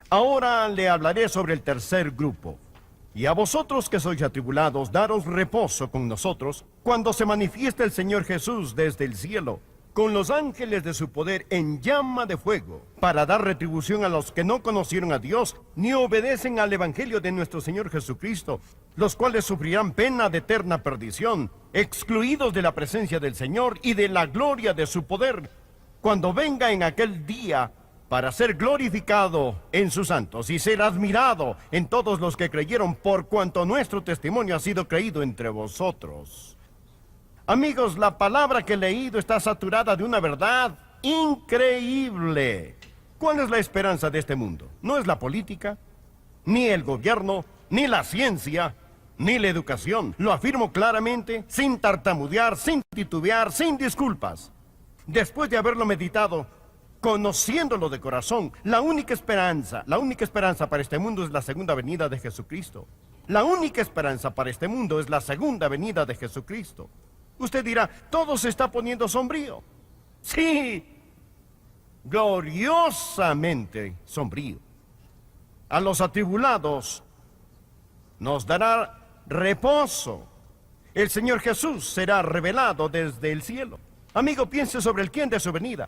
Ahora le hablaré sobre el tercer grupo. Y a vosotros que sois atribulados, daros reposo con nosotros, cuando se manifieste el Señor Jesús desde el cielo, con los ángeles de su poder en llama de fuego, para dar retribución a los que no conocieron a Dios, ni obedecen al Evangelio de nuestro Señor Jesucristo, los cuales sufrirán pena de eterna perdición, excluidos de la presencia del Señor y de la gloria de su poder, cuando venga en aquel día para ser glorificado en sus santos y ser admirado en todos los que creyeron, por cuanto nuestro testimonio ha sido creído entre vosotros. Amigos, la palabra que he leído está saturada de una verdad increíble. ¿Cuál es la esperanza de este mundo? No es la política, ni el gobierno, ni la ciencia, ni la educación. Lo afirmo claramente, sin tartamudear, sin titubear, sin disculpas. Después de haberlo meditado, conociéndolo de corazón, la única esperanza para este mundo es la segunda venida de Jesucristo. La única esperanza para este mundo es la segunda venida de Jesucristo. Usted dirá, todo se está poniendo sombrío. Sí, gloriosamente sombrío. A los atribulados nos dará reposo. El Señor Jesús será revelado desde el cielo. Amigo, piense sobre el quién de su venida.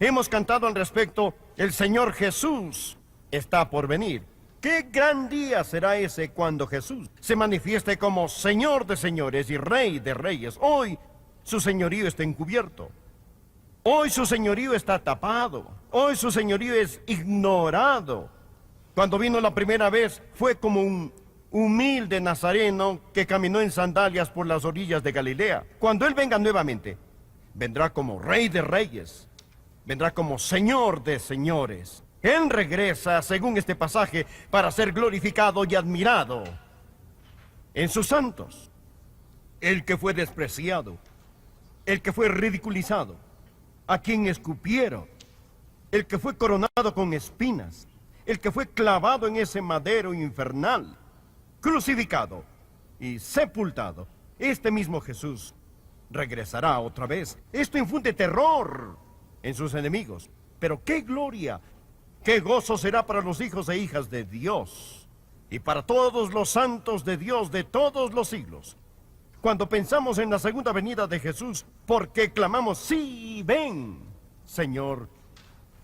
Hemos cantado al respecto, el Señor Jesús está por venir. ¡Qué gran día será ese cuando Jesús se manifieste como Señor de señores y Rey de reyes! Hoy su señorío está encubierto. Hoy su señorío está tapado. Hoy su señorío es ignorado. Cuando vino la primera vez fue como un humilde nazareno que caminó en sandalias por las orillas de Galilea. Cuando Él venga nuevamente, vendrá como Rey de reyes. Vendrá como Señor de señores. Él regresa, según este pasaje, para ser glorificado y admirado en sus santos. El que fue despreciado, el que fue ridiculizado, a quien escupieron, el que fue coronado con espinas, el que fue clavado en ese madero infernal, crucificado y sepultado. Este mismo Jesús regresará otra vez. Esto infunde terror en sus enemigos. Pero qué gloria, qué gozo será para los hijos e hijas de Dios y para todos los santos de Dios de todos los siglos. Cuando pensamos en la segunda venida de Jesús, porque clamamos, sí, ven, Señor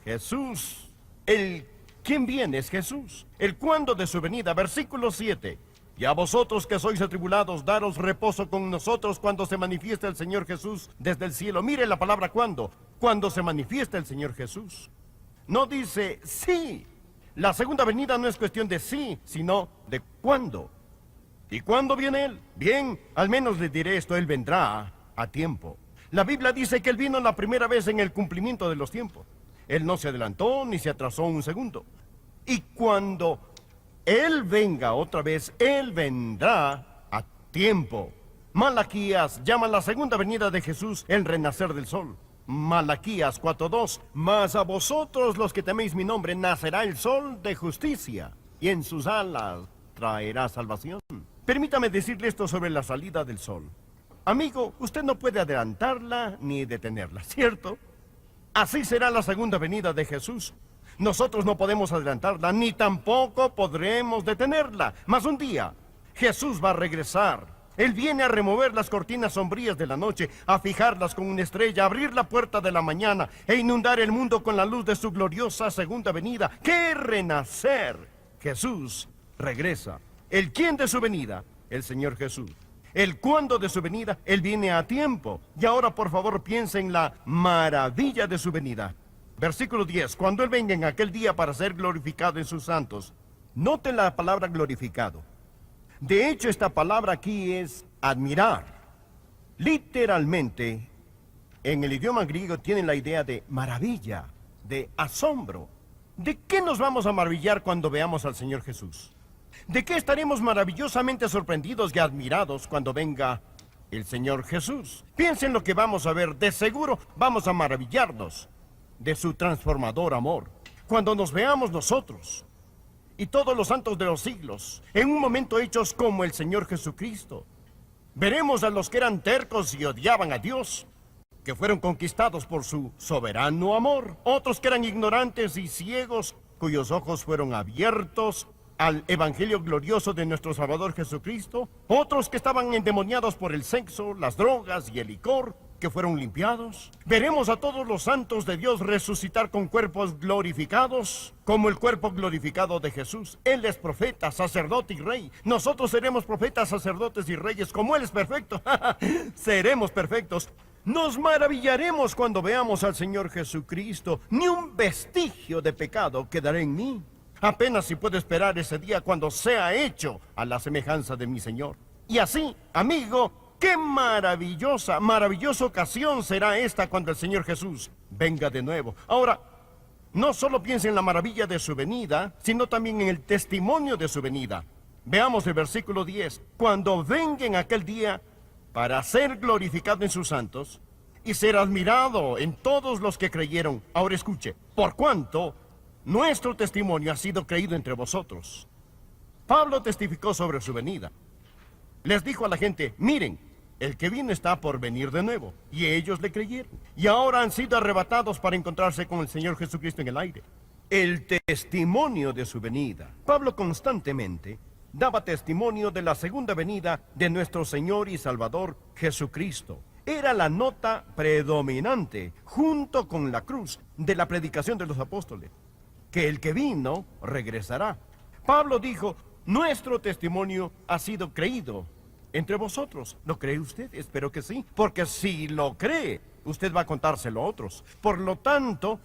Jesús. El quién viene es Jesús. El cuándo de su venida, versículo 7. Y a vosotros que sois atribulados, daros reposo con nosotros cuando se manifieste el Señor Jesús desde el cielo. Mire la palabra cuándo. Cuando se manifiesta el Señor Jesús. No dice sí. La segunda venida no es cuestión de sí, sino de cuándo. ¿Y cuándo viene Él? Bien, al menos le diré esto, Él vendrá a tiempo. La Biblia dice que Él vino la primera vez en el cumplimiento de los tiempos. Él no se adelantó ni se atrasó un segundo. Y cuando Él venga otra vez, Él vendrá a tiempo. Malaquías llama la segunda venida de Jesús el renacer del sol. Malaquías 4:2. Mas a vosotros los que teméis mi nombre nacerá el sol de justicia, y en sus alas traerá salvación. Permítame decirle esto sobre la salida del sol. Amigo, usted no puede adelantarla ni detenerla, ¿cierto? Así será la segunda venida de Jesús. Nosotros no podemos adelantarla, ni tampoco podremos detenerla. Mas un día, Jesús va a regresar. Él viene a remover las cortinas sombrías de la noche, a fijarlas con una estrella, a abrir la puerta de la mañana e inundar el mundo con la luz de su gloriosa segunda venida. ¡Qué renacer! Jesús regresa. ¿El quién de su venida? El Señor Jesús. ¿El cuándo de su venida? Él viene a tiempo. Y ahora, por favor, piensa en la maravilla de su venida. Versículo 10. Cuando Él venga en aquel día para ser glorificado en sus santos. Note la palabra glorificado. De hecho, esta palabra aquí es admirar. Literalmente, en el idioma griego tienen la idea de maravilla, de asombro. ¿De qué nos vamos a maravillar cuando veamos al Señor Jesús? ¿De qué estaremos maravillosamente sorprendidos y admirados cuando venga el Señor Jesús? Piensen lo que vamos a ver. De seguro vamos a maravillarnos de su transformador amor. Cuando nos veamos nosotros y todos los santos de los siglos, en un momento hechos como el Señor Jesucristo, veremos a los que eran tercos y odiaban a Dios, que fueron conquistados por su soberano amor. Otros que eran ignorantes y ciegos cuyos ojos fueron abiertos al evangelio glorioso de nuestro Salvador Jesucristo, otros que estaban endemoniados por el sexo, las drogas y el licor, que fueron limpiados. Veremos a todos los santos de Dios resucitar con cuerpos glorificados, como el cuerpo glorificado de Jesús. Él es profeta, sacerdote y rey. Nosotros seremos profetas, sacerdotes y reyes, como Él es perfecto. Seremos perfectos. Nos maravillaremos cuando veamos al Señor Jesucristo. Ni un vestigio de pecado quedará en mí. Apenas si puedo esperar ese día cuando sea hecho a la semejanza de mi Señor. Y así, amigo, qué maravillosa ocasión será esta cuando el Señor Jesús venga de nuevo. Ahora, no solo piense en la maravilla de su venida, sino también en el testimonio de su venida. Veamos el versículo 10. Cuando venga en aquel día para ser glorificado en sus santos y ser admirado en todos los que creyeron. Ahora escuche, por cuanto nuestro testimonio ha sido creído entre vosotros. Pablo testificó sobre su venida. Les dijo a la gente, miren, el que vino está por venir de nuevo. Y ellos le creyeron. Y ahora han sido arrebatados para encontrarse con el Señor Jesucristo en el aire. El testimonio de su venida. Pablo constantemente daba testimonio de la segunda venida de nuestro Señor y Salvador Jesucristo. Era la nota predominante, junto con la cruz, de la predicación de los apóstoles. Que el que vino regresará. Pablo dijo, nuestro testimonio ha sido creído entre vosotros. ¿Lo cree usted? Espero que sí. Porque si lo cree, usted va a contárselo a otros. Por lo tanto,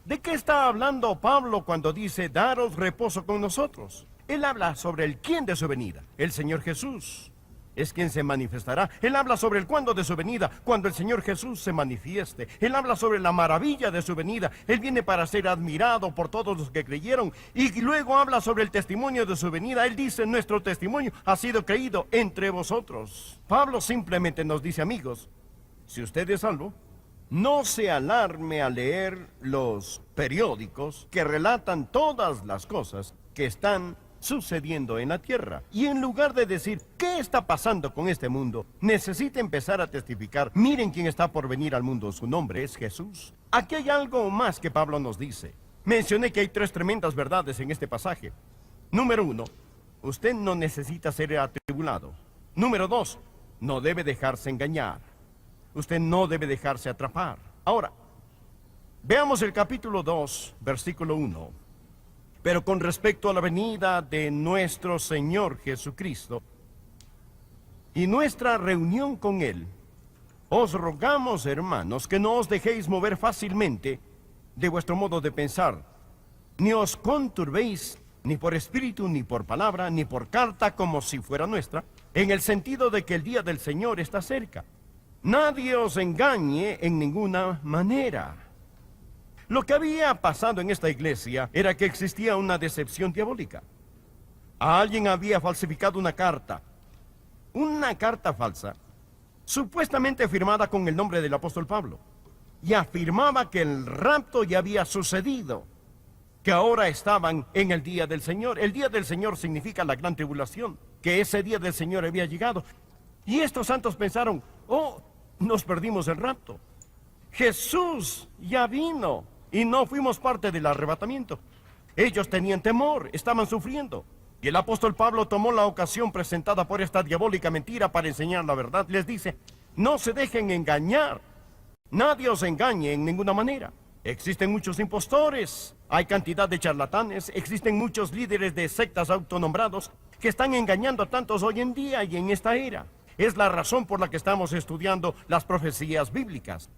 ¿de qué está hablando Pablo cuando dice, daros reposo con nosotros? Él habla sobre el quién de su venida. El Señor Jesús es quien se manifestará. Él habla sobre el cuándo de su venida, cuando el Señor Jesús se manifieste. Él habla sobre la maravilla de su venida. Él viene para ser admirado por todos los que creyeron. Y luego habla sobre el testimonio de su venida. Él dice, nuestro testimonio ha sido creído entre vosotros. Pablo simplemente nos dice, amigos, si usted es salvo, no se alarme a leer los periódicos que relatan todas las cosas que están sucediendo en la tierra. Y en lugar de decir, ¿qué está pasando con este mundo?, necesita empezar a testificar, miren quién está por venir al mundo, su nombre es Jesús. Aquí hay algo más que Pablo nos dice. Mencioné que hay 3 tremendas verdades en este pasaje. Número 1, usted no necesita ser atribulado. Número 2, no debe dejarse engañar. Usted no debe dejarse atrapar. Ahora, veamos el capítulo 2, versículo 1. Pero con respecto a la venida de nuestro Señor Jesucristo y nuestra reunión con Él, os rogamos, hermanos, que no os dejéis mover fácilmente de vuestro modo de pensar, ni os conturbéis ni por espíritu, ni por palabra, ni por carta como si fuera nuestra, en el sentido de que el día del Señor está cerca. Nadie os engañe en ninguna manera. Lo que había pasado en esta iglesia era que existía una decepción diabólica. Alguien había falsificado una carta falsa, supuestamente firmada con el nombre del apóstol Pablo, y afirmaba que el rapto ya había sucedido, que ahora estaban en el día del Señor. El día del Señor significa la gran tribulación, que ese día del Señor había llegado. Y estos santos pensaron, oh, nos perdimos el rapto. Jesús ya vino y no fuimos parte del arrebatamiento. Ellos tenían temor, estaban sufriendo. Y el apóstol Pablo tomó la ocasión presentada por esta diabólica mentira para enseñar la verdad. Les dice, no se dejen engañar. Nadie os engañe en ninguna manera. Existen muchos impostores, hay cantidad de charlatanes, existen muchos líderes de sectas autonombrados que están engañando a tantos hoy en día y en esta era. Es la razón por la que estamos estudiando las profecías bíblicas.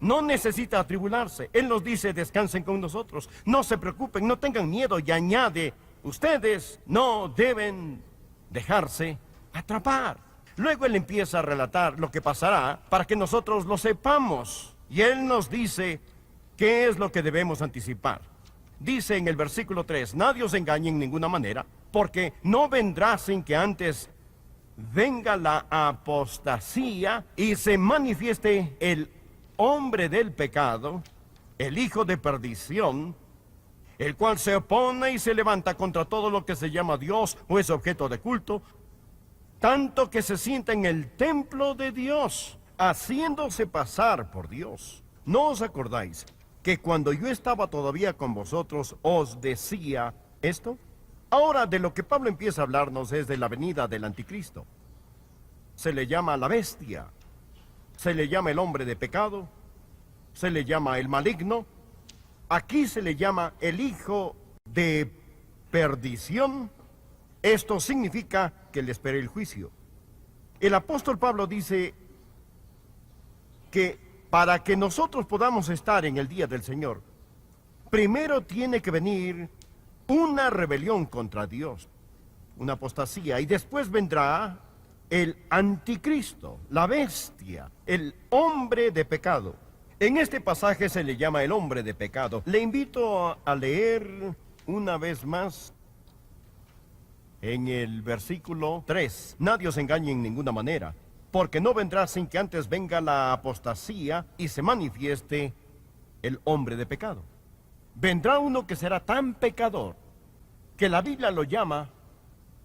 No necesita atribularse. Él nos dice, descansen con nosotros. No se preocupen, no tengan miedo. Y añade, ustedes no deben dejarse atrapar. Luego él empieza a relatar lo que pasará para que nosotros lo sepamos. Y él nos dice qué es lo que debemos anticipar. Dice en el versículo 3, nadie os engañe en ninguna manera, porque no vendrá sin que antes venga la apostasía y se manifieste el hombre del pecado, el hijo de perdición, el cual se opone y se levanta contra todo lo que se llama Dios o es objeto de culto, tanto que se sienta en el templo de Dios, haciéndose pasar por Dios. ¿No os acordáis que cuando yo estaba todavía con vosotros os decía esto? Ahora de lo que Pablo empieza a hablarnos es de la venida del anticristo. Se le llama la bestia, se le llama el hombre de pecado, se le llama el maligno, aquí se le llama el hijo de perdición. Esto significa que le espera el juicio. El apóstol Pablo dice que para que nosotros podamos estar en el día del Señor, primero tiene que venir una rebelión contra Dios, una apostasía, y después vendrá el anticristo, la bestia, el hombre de pecado. En este pasaje se le llama el hombre de pecado. Le invito a leer una vez más en el versículo 3. Nadie os engañe en ninguna manera, porque no vendrá sin que antes venga la apostasía y se manifieste el hombre de pecado. Vendrá uno que será tan pecador que la Biblia lo llama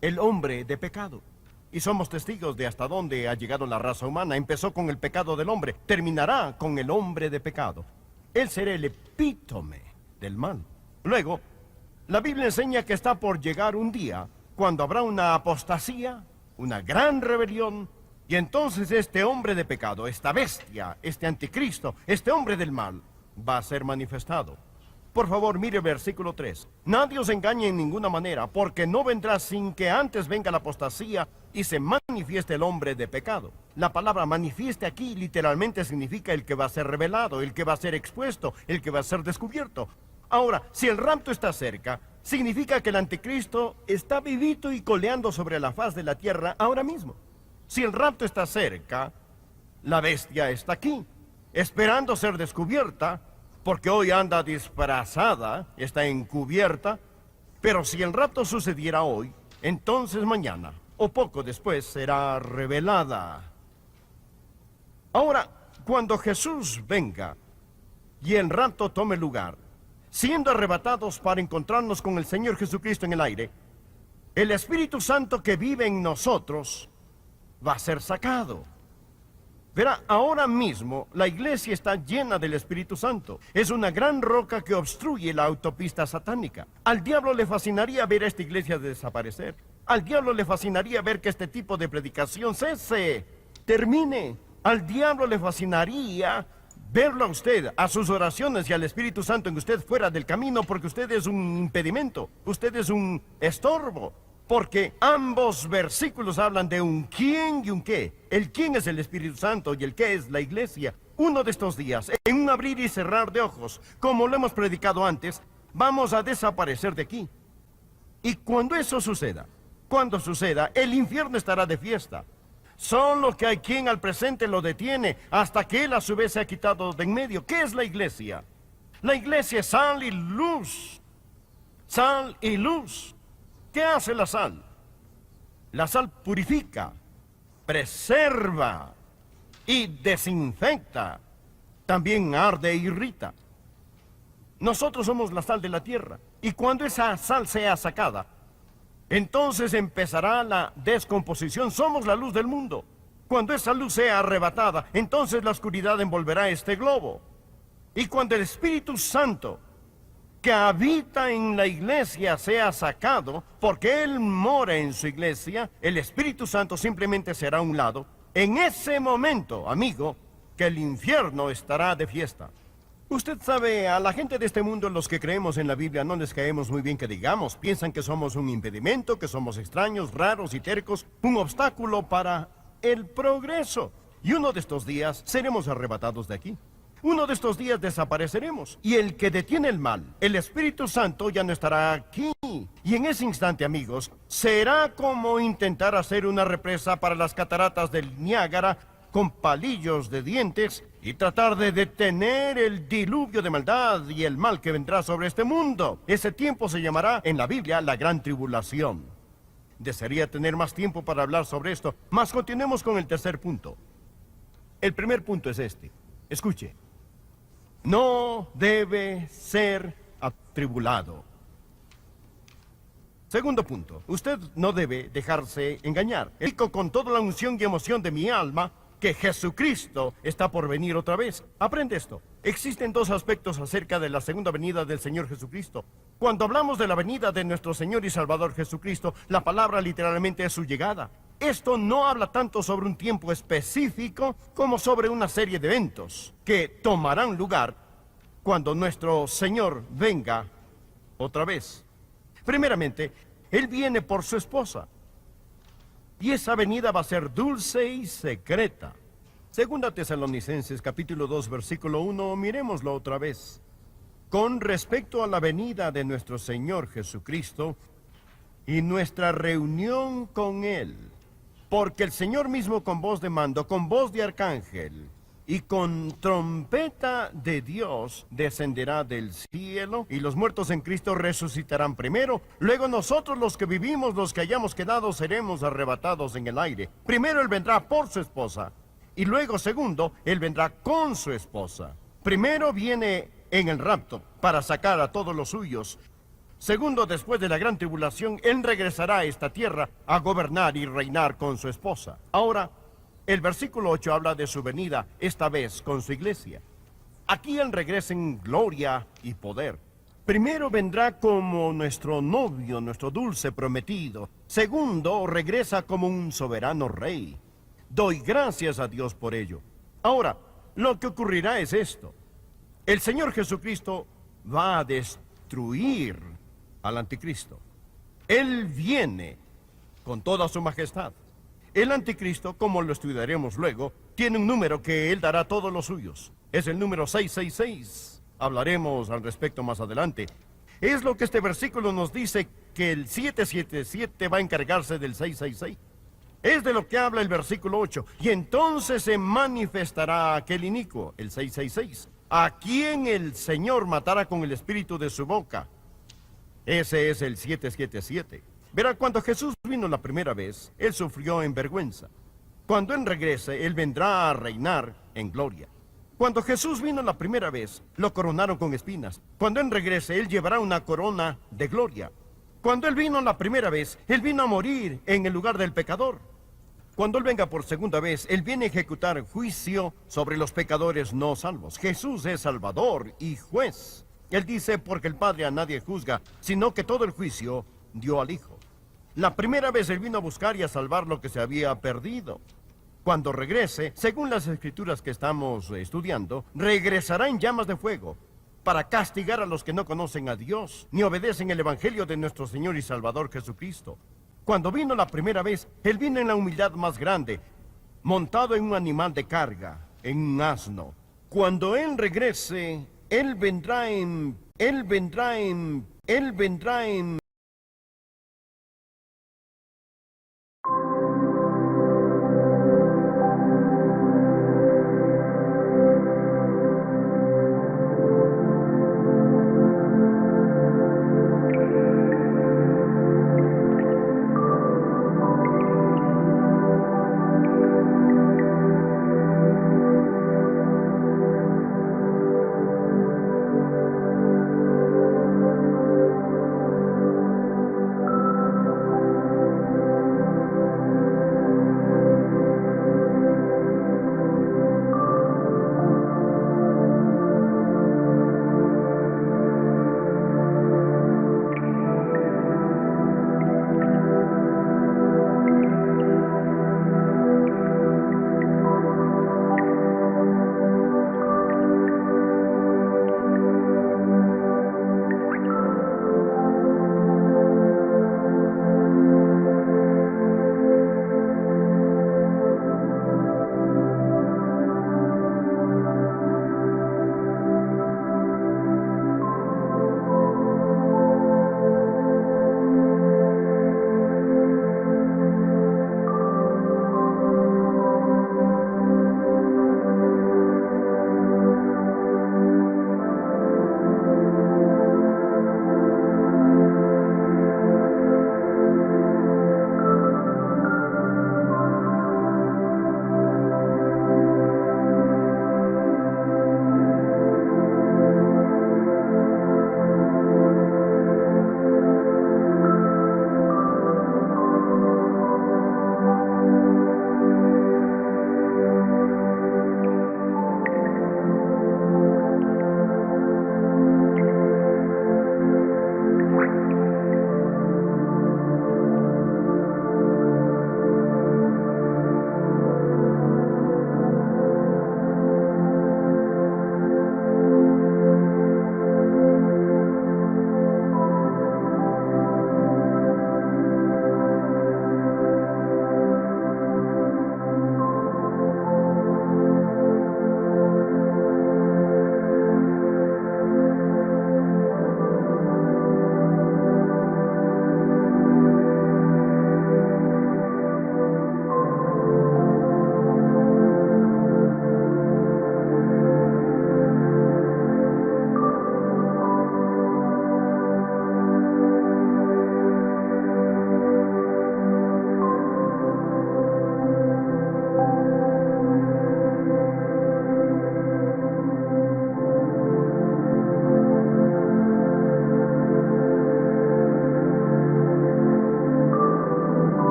el hombre de pecado. Y somos testigos de hasta dónde ha llegado la raza humana. Empezó con el pecado del hombre, terminará con el hombre de pecado. Él será el epítome del mal. Luego, la Biblia enseña que está por llegar un día cuando habrá una apostasía, una gran rebelión, y entonces este hombre de pecado, esta bestia, este anticristo, este hombre del mal, va a ser manifestado. Por favor, mire el versículo 3. Nadie os engañe en ninguna manera, porque no vendrá sin que antes venga la apostasía y se manifieste el hombre de pecado. La palabra manifieste aquí literalmente significa el que va a ser revelado, el que va a ser expuesto, el que va a ser descubierto. Ahora, si el rapto está cerca, significa que el anticristo está vivito y coleando sobre la faz de la tierra ahora mismo. Si el rapto está cerca, la bestia está aquí, esperando ser descubierta, porque hoy anda disfrazada, está encubierta, pero si el rapto sucediera hoy, entonces mañana o poco después será revelada. Ahora, cuando Jesús venga y el rapto tome lugar, siendo arrebatados para encontrarnos con el Señor Jesucristo en el aire, el Espíritu Santo que vive en nosotros va a ser sacado. Verá, ahora mismo la iglesia está llena del Espíritu Santo. Es una gran roca que obstruye la autopista satánica. Al diablo le fascinaría ver a esta iglesia desaparecer. Al diablo le fascinaría ver que este tipo de predicación cese, termine. Al diablo le fascinaría verlo a usted, a sus oraciones y al Espíritu Santo en usted fuera del camino, porque usted es un impedimento, usted es un estorbo. Porque ambos versículos hablan de un quién y un qué. El quién es el Espíritu Santo y el qué es la iglesia. Uno de estos días, en un abrir y cerrar de ojos, como lo hemos predicado antes, vamos a desaparecer de aquí. Y cuando eso suceda, el infierno estará de fiesta. Solo que hay quien al presente lo detiene hasta que él a su vez se ha quitado de en medio. ¿Qué es la iglesia? La iglesia es sal y luz. Sal y luz. ¿Qué hace la sal? La sal purifica, preserva y desinfecta. También arde e irrita. Nosotros somos la sal de la tierra. Y cuando esa sal sea sacada, entonces empezará la descomposición. Somos la luz del mundo. Cuando esa luz sea arrebatada, entonces la oscuridad envolverá este globo. Y cuando el Espíritu Santo que habita en la iglesia sea sacado, porque Él mora en su iglesia, el Espíritu Santo simplemente será a un lado. En ese momento, amigo, que el infierno estará de fiesta. Usted sabe, a la gente de este mundo, los que creemos en la Biblia, no les caemos muy bien que digamos. Piensan que somos un impedimento, que somos extraños, raros y tercos, un obstáculo para el progreso. Y uno de estos días seremos arrebatados de aquí. Uno de estos días desapareceremos. Y el que detiene el mal, el Espíritu Santo, ya no estará aquí. Y en ese instante, amigos, será como intentar hacer una represa para las cataratas del Niágara con palillos de dientes y tratar de detener el diluvio de maldad y el mal que vendrá sobre este mundo. Ese tiempo se llamará en la Biblia la Gran Tribulación. Desearía tener más tiempo para hablar sobre esto, mas continuemos con el tercer punto. El primer punto es este. Escuche. No debe ser atribulado. Segundo punto, usted no debe dejarse engañar. Digo con toda la unción y emoción de mi alma que Jesucristo está por venir otra vez. Aprende esto. Existen dos aspectos acerca de la segunda venida del Señor Jesucristo. Cuando hablamos de la venida de nuestro Señor y Salvador Jesucristo, la palabra literalmente es su llegada. Esto no habla tanto sobre un tiempo específico como sobre una serie de eventos que tomarán lugar cuando nuestro Señor venga otra vez. Primeramente, Él viene por su esposa. Y esa venida va a ser dulce y secreta. Segunda Tesalonicenses capítulo 2 versículo 1, miremoslo otra vez. Con respecto a la venida de nuestro Señor Jesucristo y nuestra reunión con Él, porque el Señor mismo con voz de mando, con voz de arcángel y con trompeta de Dios descenderá del cielo, y los muertos en Cristo resucitarán primero. Luego nosotros los que vivimos, los que hayamos quedado, seremos arrebatados en el aire. Primero Él vendrá por su esposa. Y luego, segundo, Él vendrá con su esposa. Primero viene en el rapto para sacar a todos los suyos. Segundo, después de la gran tribulación, Él regresará a esta tierra a gobernar y reinar con su esposa. Ahora, el versículo 8 habla de su venida, esta vez con su iglesia. Aquí Él regresa en gloria y poder. Primero vendrá como nuestro novio, nuestro dulce prometido. Segundo, regresa como un soberano rey. Doy gracias a Dios por ello. Ahora, lo que ocurrirá es esto. El Señor Jesucristo va a destruir al anticristo. Él viene con toda su majestad. El anticristo, como lo estudiaremos luego, tiene un número que Él dará a todos los suyos. Es el número 666. Hablaremos al respecto más adelante. Es lo que este versículo nos dice, que el 777 va a encargarse del 666. Es de lo que habla el versículo 8. Y entonces se manifestará aquel inicuo, el 666, a quien el Señor matará con el espíritu de su boca. Ese es el 777. Verá, cuando Jesús vino la primera vez, Él sufrió en vergüenza. Cuando Él regrese, Él vendrá a reinar en gloria. Cuando Jesús vino la primera vez, lo coronaron con espinas. Cuando Él regrese, Él llevará una corona de gloria. Cuando Él vino la primera vez, Él vino a morir en el lugar del pecador. Cuando Él venga por segunda vez, Él viene a ejecutar juicio sobre los pecadores no salvos. Jesús es Salvador y juez. Él dice, porque el Padre a nadie juzga, sino que todo el juicio dio al Hijo. La primera vez Él vino a buscar y a salvar lo que se había perdido. Cuando regrese, según las escrituras que estamos estudiando, regresará en llamas de fuego para castigar a los que no conocen a Dios, ni obedecen el Evangelio de nuestro Señor y Salvador Jesucristo. Cuando vino la primera vez, Él vino en la humildad más grande, montado en un animal de carga, en un asno. Cuando Él regrese, Él vendrá en